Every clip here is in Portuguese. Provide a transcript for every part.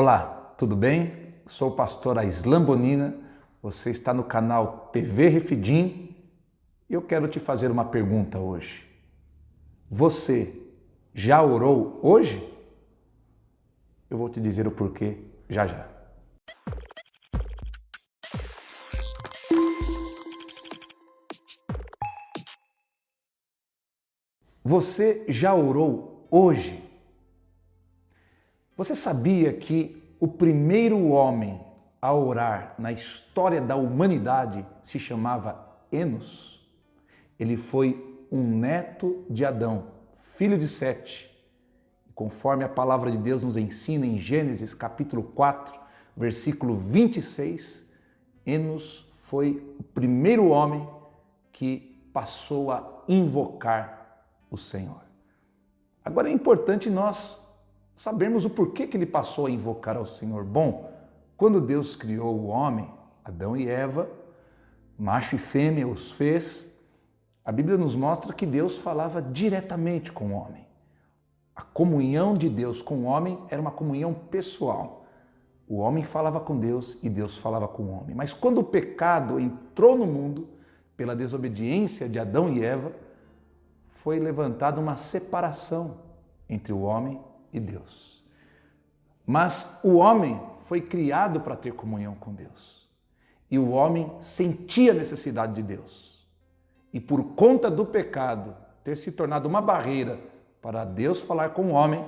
Olá, tudo bem? Sou o pastor Aislan Bonina, você está no canal TV Refidim e eu quero te fazer uma pergunta hoje. Você já orou hoje? Eu vou te dizer o porquê já já. Você já orou hoje? Você sabia que o primeiro homem a orar na história da humanidade se chamava Enos? Ele foi um neto de Adão, filho de Sete. Conforme a palavra de Deus nos ensina em Gênesis capítulo 4, versículo 26, Enos foi o primeiro homem que passou a invocar o Senhor. Agora é importante nós sabermos o porquê que ele passou a invocar ao Senhor. Bom, quando Deus criou o homem, Adão e Eva, macho e fêmea os fez, a Bíblia nos mostra que Deus falava diretamente com o homem. A comunhão de Deus com o homem era uma comunhão pessoal. O homem falava com Deus e Deus falava com o homem. Mas quando o pecado entrou no mundo, pela desobediência de Adão e Eva, foi levantada uma separação entre o homem e Deus. Mas o homem foi criado para ter comunhão com Deus. E o homem sentia a necessidade de Deus. E por conta do pecado ter se tornado uma barreira para Deus falar com o homem,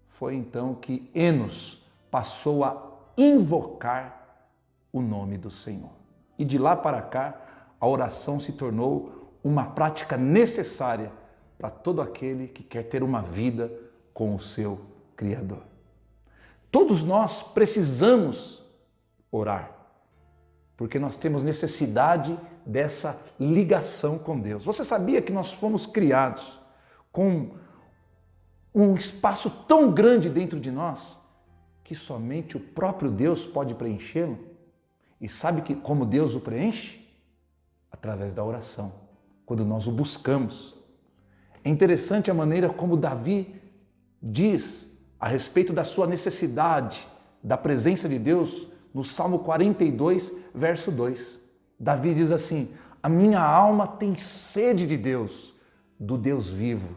foi então que Enos passou a invocar o nome do Senhor. E de lá para cá, a oração se tornou uma prática necessária para todo aquele que quer ter uma vida com o seu Criador. Todos nós precisamos orar, porque nós temos necessidade dessa ligação com Deus. Você sabia que nós fomos criados com um espaço tão grande dentro de nós que somente o próprio Deus pode preenchê-lo? E sabe como Deus o preenche? Através da oração, quando nós o buscamos. É interessante a maneira como Davi diz a respeito da sua necessidade da presença de Deus no Salmo 42, verso 2. Davi diz assim: a minha alma tem sede de Deus, do Deus vivo.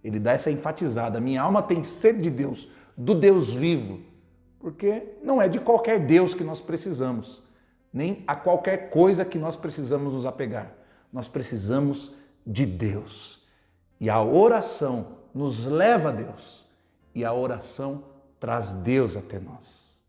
Ele dá essa enfatizada: a minha alma tem sede de Deus, do Deus vivo. Porque não é de qualquer Deus que nós precisamos, nem a qualquer coisa que nós precisamos nos apegar. Nós precisamos de Deus. E a oração nos leva a Deus. E a oração traz Deus até nós.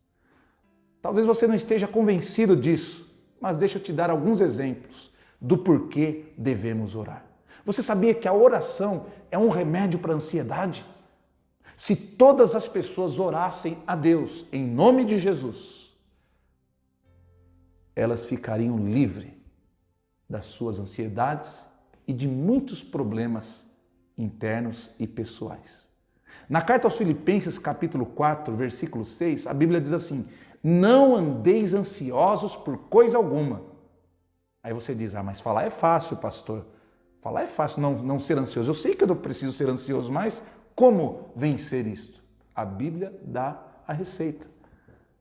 Talvez você não esteja convencido disso, mas deixa eu te dar alguns exemplos do porquê devemos orar. Você sabia que a oração é um remédio para a ansiedade? Se todas as pessoas orassem a Deus em nome de Jesus, elas ficariam livres das suas ansiedades e de muitos problemas internos e pessoais. Na carta aos Filipenses, capítulo 4, versículo 6, a Bíblia diz assim: não andeis ansiosos por coisa alguma. Aí você diz: mas falar é fácil, pastor. Falar é fácil, não ser ansioso. Eu sei que eu não preciso ser ansioso, mas como vencer isto? A Bíblia dá a receita.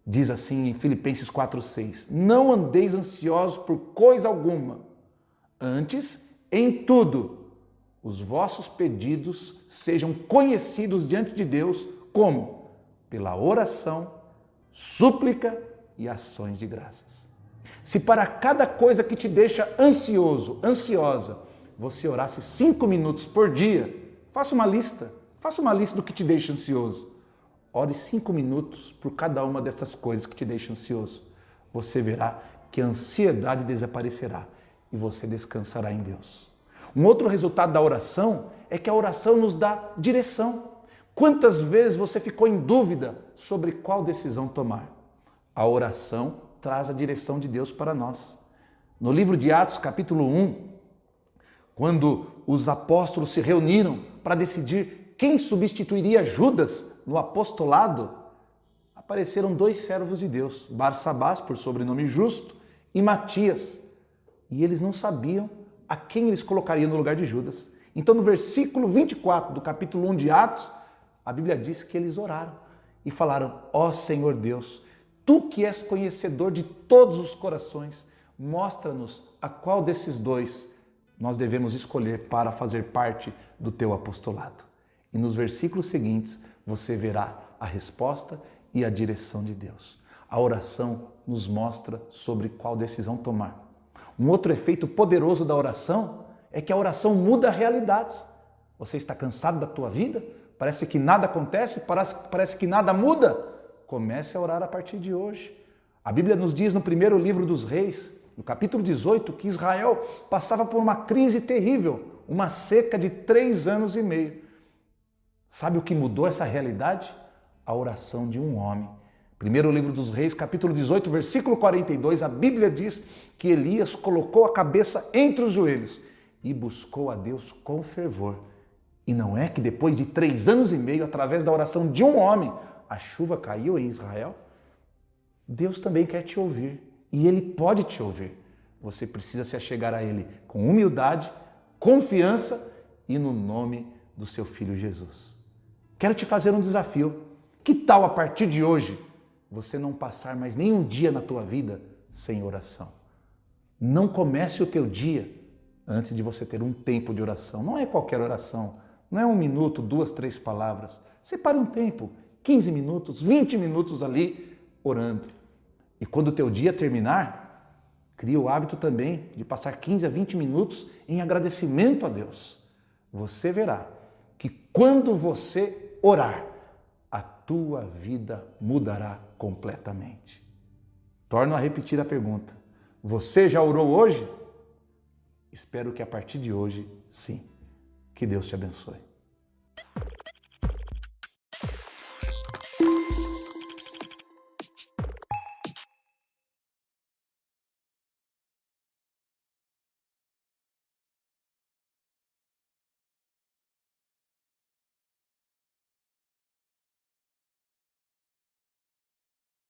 Diz assim em Filipenses 4,6: não andeis ansiosos por coisa alguma, antes, em tudo, os vossos pedidos sejam conhecidos diante de Deus, como? Pela oração, súplica e ações de graças. Se para cada coisa que te deixa ansioso, ansiosa, você orasse 5 minutos por dia, faça uma lista do que te deixa ansioso. Ore 5 minutos por cada uma dessas coisas que te deixam ansioso. Você verá que a ansiedade desaparecerá e você descansará em Deus. Um outro resultado da oração é que a oração nos dá direção. Quantas vezes você ficou em dúvida sobre qual decisão tomar? A oração traz a direção de Deus para nós. No livro de Atos, capítulo 1, quando os apóstolos se reuniram para decidir quem substituiria Judas no apostolado, apareceram 2 servos de Deus, Barsabás, por sobrenome Justo, e Matias. E eles não sabiam a quem eles colocariam no lugar de Judas. Então, no versículo 24 do capítulo 1 de Atos, a Bíblia diz que eles oraram. e falaram: ó Senhor Deus, tu que és conhecedor de todos os corações, mostra-nos a qual desses dois nós devemos escolher para fazer parte do teu apostolado. E nos versículos seguintes você verá a resposta e a direção de Deus. A oração nos mostra sobre qual decisão tomar. Um outro efeito poderoso da oração é que a oração muda realidades. Você está cansado da tua vida? Parece que nada acontece? Parece que nada muda? Comece a orar a partir de hoje. A Bíblia nos diz no primeiro livro dos Reis, no capítulo 18, que Israel passava por uma crise terrível, uma seca de 3 anos e meio. Sabe o que mudou essa realidade? A oração de um homem. Primeiro livro dos Reis, capítulo 18, versículo 42, a Bíblia diz que Elias colocou a cabeça entre os joelhos e buscou a Deus com fervor. E não é que depois de 3 anos e meio, através da oração de um homem, a chuva caiu em Israel? Deus também quer te ouvir e Ele pode te ouvir. Você precisa se achegar a Ele com humildade, confiança e no nome do seu Filho Jesus. Quero te fazer um desafio. Que tal a partir de hoje você não passar mais nenhum dia na tua vida sem oração? Não comece o teu dia antes de você ter um tempo de oração. Não é qualquer oração, não é 1 minuto, 2, 3 palavras. Separe um tempo, 15 minutos, 20 minutos ali orando. E quando o teu dia terminar, cria o hábito também de passar 15 a 20 minutos em agradecimento a Deus. Você verá que quando você orar, a tua vida mudará completamente. Torno a repetir a pergunta. Você já orou hoje? Espero que a partir de hoje, sim. Que Deus te abençoe.